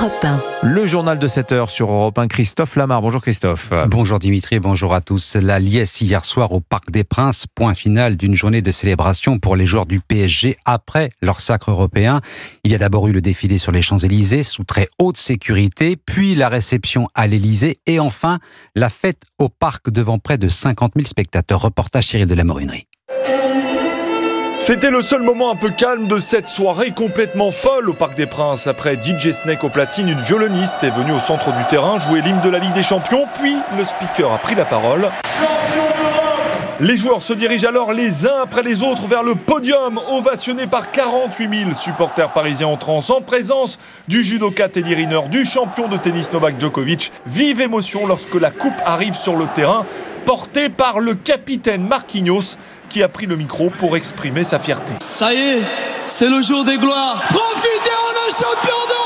Europe 1. Le journal de 7h sur Europe 1, Christophe Lamar. Bonjour Christophe. Bonjour Dimitri, bonjour à tous. La liesse hier soir au Parc des Princes, point final d'une journée de célébration pour les joueurs du PSG après leur sacre européen. Il y a d'abord eu le défilé sur les Champs-Élysées sous très haute sécurité, puis la réception à l'Élysée et enfin la fête au parc devant près de 50 000 spectateurs. Reportage Cyril de la Morinerie. C'était le seul moment un peu calme de cette soirée complètement folle au Parc des Princes. Après DJ Snake au platine, une violoniste est venue au centre du terrain jouer l'hymne de la Ligue des Champions, puis le speaker a pris la parole. Les joueurs se dirigent alors les uns après les autres vers le podium, ovationnés par 48 000 supporters parisiens en transe, en présence du judoka Teddy Riner, du champion de tennis Novak Djokovic. Vive émotion lorsque la coupe arrive sur le terrain, portée par le capitaine Marquinhos, qui a pris le micro pour exprimer sa fierté. Ça y est, c'est le jour des gloires. Profitez, on est champion d'Europe!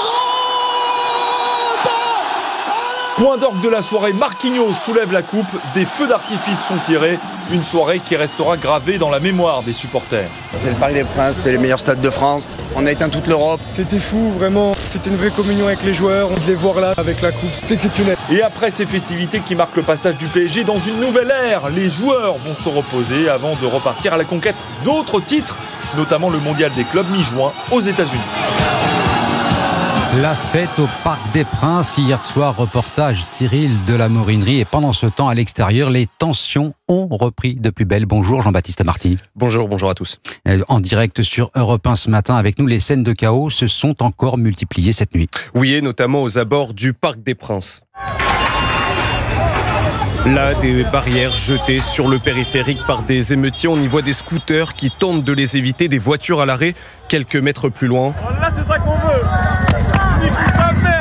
Point d'orgue de la soirée, Marquinhos soulève la coupe, des feux d'artifice sont tirés, une soirée qui restera gravée dans la mémoire des supporters. C'est le Parc des Princes, c'est les meilleurs stades de France, on a éteint toute l'Europe. C'était fou, vraiment, c'était une vraie communion avec les joueurs, de les voir là avec la coupe, c'est exceptionnel. Et après ces festivités qui marquent le passage du PSG dans une nouvelle ère, les joueurs vont se reposer avant de repartir à la conquête d'autres titres, notamment le mondial des clubs mi-juin aux États-Unis. La fête au Parc des Princes, hier soir, reportage Cyril de la Morinerie. Et pendant ce temps, à l'extérieur, les tensions ont repris de plus belle. Bonjour Jean-Baptiste Martini. Bonjour à tous. En direct sur Europe 1 ce matin avec nous, les scènes de chaos se sont encore multipliées cette nuit. Oui, et notamment aux abords du Parc des Princes. Là, des barrières jetées sur le périphérique par des émeutiers. On y voit des scooters qui tentent de les éviter, des voitures à l'arrêt quelques mètres plus loin. Là, c'est ça qu'on veut.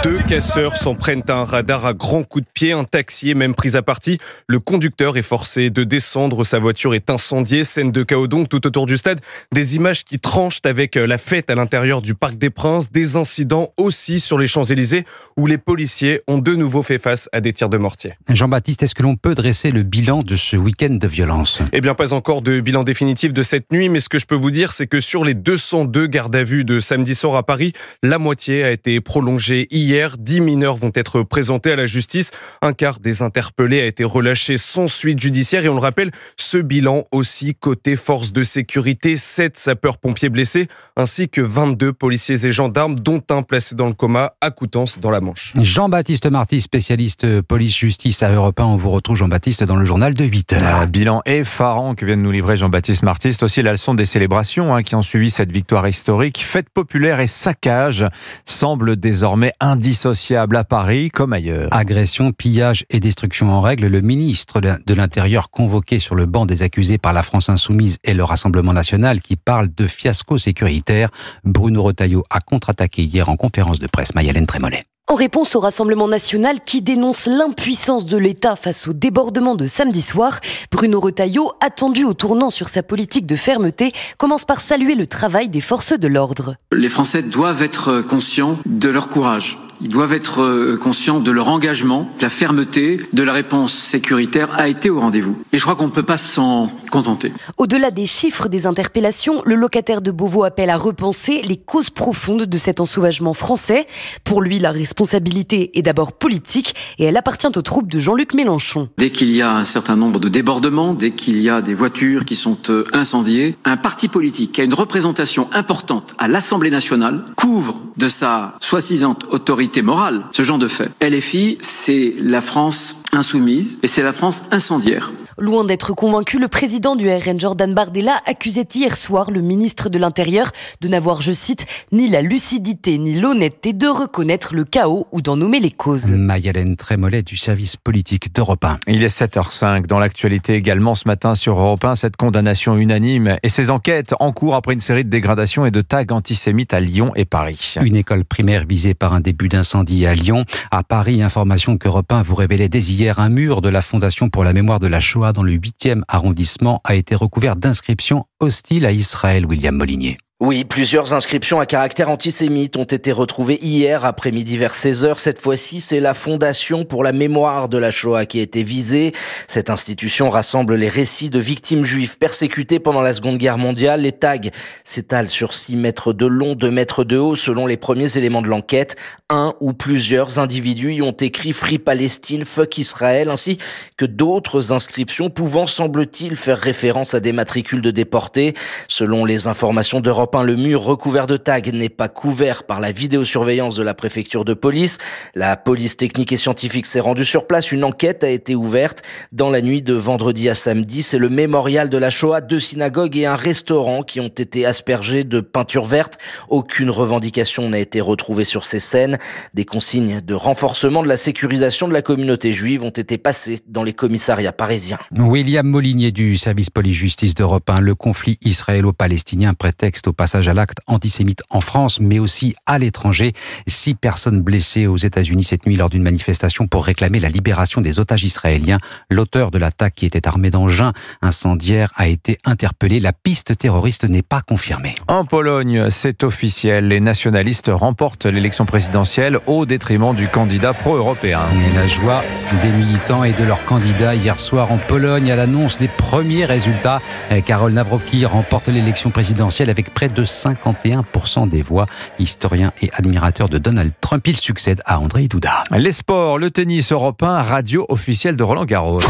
Deux casseurs s'en prennent à un radar à grands coups de pied, un taxi est même pris à partie. Le conducteur est forcé de descendre, sa voiture est incendiée. Scène de chaos donc tout autour du stade. Des images qui tranchent avec la fête à l'intérieur du Parc des Princes. Des incidents aussi sur les Champs-Élysées où les policiers ont de nouveau fait face à des tirs de mortier. Jean-Baptiste, est-ce que l'on peut dresser le bilan de ce week-end de violence ? Eh bien, pas encore de bilan définitif de cette nuit, mais ce que je peux vous dire, c'est que sur les 202 gardes à vue de samedi soir à Paris, la moitié a été prolongée hier. 10 mineurs vont être présentés à la justice. Un quart des interpellés a été relâché sans suite judiciaire. Et on le rappelle, ce bilan aussi côté force de sécurité, 7 sapeurs-pompiers blessés, ainsi que 22 policiers et gendarmes, dont un placé dans le coma à Coutances dans la Manche. Jean-Baptiste Marty, spécialiste police-justice à Europe 1. On vous retrouve, Jean-Baptiste, dans le journal de 8h. Bilan effarant que vient de nous livrer Jean-Baptiste Marty. C'est aussi la leçon des célébrations qui ont suivi cette victoire historique. Fête populaire et saccage semblent désormais indissociable à Paris comme ailleurs. Agression, pillage et destruction en règle. Le ministre de l'Intérieur convoqué sur le banc des accusés par la France Insoumise et le Rassemblement National qui parle de fiasco sécuritaire. Bruno Retailleau a contre-attaqué hier en conférence de presse. Mayalène Trémollet. En réponse au Rassemblement national qui dénonce l'impuissance de l'État face au débordement de samedi soir, Bruno Retailleau, attendu au tournant sur sa politique de fermeté, commence par saluer le travail des forces de l'ordre. Les Français doivent être conscients de leur courage. Ils doivent être conscients de leur engagement. La fermeté de la réponse sécuritaire a été au rendez-vous. Et je crois qu'on ne peut pas s'en contenter. Au-delà des chiffres des interpellations, le locataire de Beauvau appelle à repenser les causes profondes de cet ensauvagement français. Pour lui, la responsabilité est d'abord politique et elle appartient aux troupes de Jean-Luc Mélenchon. Dès qu'il y a un certain nombre de débordements, dès qu'il y a des voitures qui sont incendiées, un parti politique qui a une représentation importante à l'Assemblée nationale couvre de sa soi-disant autorité morale ce genre de fait. LFI, c'est la France insoumise et c'est la France incendiaire. Loin d'être convaincu, le président du RN, Jordan Bardella, accusait hier soir le ministre de l'Intérieur de n'avoir, je cite, ni la lucidité ni l'honnêteté de reconnaître le chaos ou d'en nommer les causes. Mayalène Trémollet du service politique d'Europe 1. Il est 7h05. Dans l'actualité également ce matin sur Europe 1, cette condamnation unanime et ces enquêtes en cours après une série de dégradations et de tags antisémites à Lyon et Paris. Une école primaire visée par un début d'incendie à Lyon. À Paris, information qu'Europe 1 vous révélait dès hier, un mur de la Fondation pour la mémoire de la Shoah dans le 8e arrondissement a été recouvert d'inscriptions hostiles à Israël. William Molinier. Oui, plusieurs inscriptions à caractère antisémite ont été retrouvées hier après-midi vers 16h. Cette fois-ci, c'est la Fondation pour la mémoire de la Shoah qui a été visée. Cette institution rassemble les récits de victimes juives persécutées pendant la Seconde Guerre mondiale. Les tags s'étalent sur 6 mètres de long, 2 mètres de haut selon les premiers éléments de l'enquête. Un ou plusieurs individus y ont écrit « Free Palestine »,« Fuck Israël », ainsi que d'autres inscriptions pouvant, semble-t-il, faire référence à des matricules de déportés. Selon les informations d'Europe, le mur recouvert de tags n'est pas couvert par la vidéosurveillance de la préfecture de police. La police technique et scientifique s'est rendue sur place. Une enquête a été ouverte dans la nuit de vendredi à samedi. C'est le mémorial de la Shoah, 2 synagogues et un restaurant qui ont été aspergés de peinture verte. Aucune revendication n'a été retrouvée sur ces scènes. Des consignes de renforcement de la sécurisation de la communauté juive ont été passées dans les commissariats parisiens. William Molinier du service police-justice d'Europe 1. Le conflit israélo-palestinien prétexte au passage à l'acte antisémite en France, mais aussi à l'étranger. 6 personnes blessées aux États-Unis cette nuit lors d'une manifestation pour réclamer la libération des otages israéliens. L'auteur de l'attaque, qui était armé d'engins incendiaires, a été interpellé. La piste terroriste n'est pas confirmée. En Pologne, c'est officiel. Les nationalistes remportent l'élection présidentielle au détriment du candidat pro-européen. Et la joie des militants et de leurs candidats hier soir en Pologne à l'annonce des premiers résultats. Karol Nawrocki remporte l'élection présidentielle avec près de 51% des voix. Historien et admirateur de Donald Trump, il succède à Andrzej Duda. Les sports, le tennis européen, radio officielle de Roland Garros.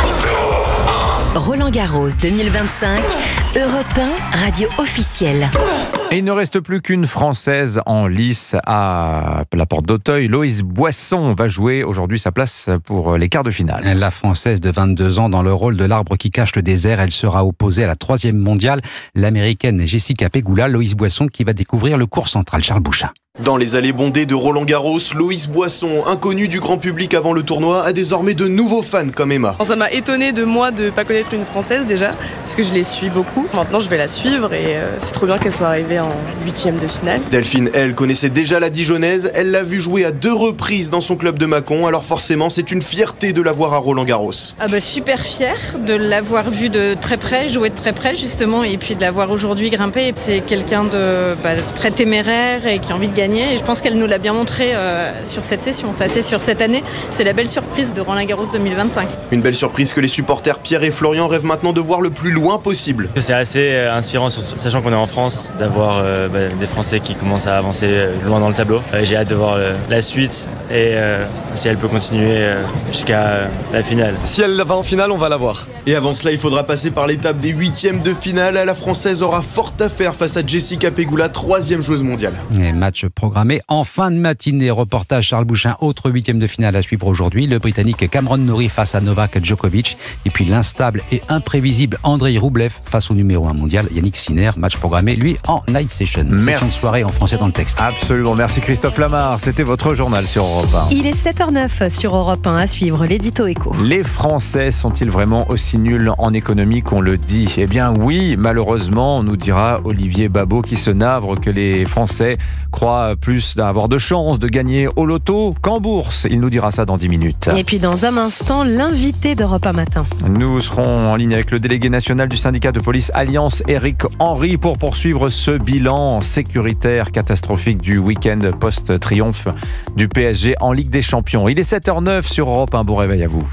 Roland Garros 2025, Europe 1, radio officielle. Et il ne reste plus qu'une Française en lice à la porte d'Auteuil. Loïse Boisson va jouer aujourd'hui sa place pour les quarts de finale. La Française de 22 ans dans le rôle de l'arbre qui cache le désert. Elle sera opposée à la 3e mondiale, l'américaine Jessica Pegula. Loïse Boisson qui va découvrir le court central Charles Bouchin. Dans les allées bondées de Roland Garros, Loïse Boisson, inconnue du grand public avant le tournoi, a désormais de nouveaux fans comme Emma. Ça m'a étonné de moi de ne pas connaître une Française déjà, parce que je les suis beaucoup. Maintenant je vais la suivre et c'est trop bien qu'elle soit arrivée en 8e de finale. Delphine, elle, connaissait déjà la Dijonnaise, elle l'a vue jouer à 2 reprises dans son club de Mâcon, alors forcément c'est une fierté de la voir à Roland Garros. Super fière de l'avoir vue de très près, jouer de très près justement, et puis de la voir aujourd'hui grimper. C'est quelqu'un de très téméraire et qui a envie de gagner. Et je pense qu'elle nous l'a bien montré sur cette session. Ça, c'est sur cette année. C'est la belle surprise de Roland Garros 2025. Une belle surprise que les supporters Pierre et Florian rêvent maintenant de voir le plus loin possible. C'est assez inspirant, sachant qu'on est en France, d'avoir des Français qui commencent à avancer loin dans le tableau. J'ai hâte de voir la suite et si elle peut continuer jusqu'à la finale. Si elle va en finale, on va la voir. Et avant cela, il faudra passer par l'étape des 8e de finale. La Française aura fort à faire face à Jessica Pegula, 3e joueuse mondiale. Et match programmé en fin de matinée. Reportage Charles Bouchin, autre 8e de finale à suivre aujourd'hui. Le Britannique Cameron Norrie face à Novak Djokovic. Et puis l'instable et imprévisible Andrei Rublev face au numéro 1 mondial Yannick Sinner. Match programmé, lui, en night session. Session de soirée en français dans le texte. Absolument. Merci Christophe Lamar. C'était votre journal sur Europe 1. Il est 7h09 sur Europe 1 à suivre l'édito éco. Les Français sont-ils vraiment aussi nuls en économie qu'on le dit ? Eh bien oui, malheureusement, nous dira Olivier Babot qui se navre que les Français croient plus d'avoir de chances de gagner au loto qu'en bourse. Il nous dira ça dans 10 minutes. Et puis dans un instant, l'invité d'Europe 1 matin. Nous serons en ligne avec le délégué national du syndicat de police Alliance, Éric Henry, pour poursuivre ce bilan sécuritaire catastrophique du week-end post-triomphe du PSG en Ligue des Champions. Il est 7h09 sur Europe 1. Bon réveil à vous.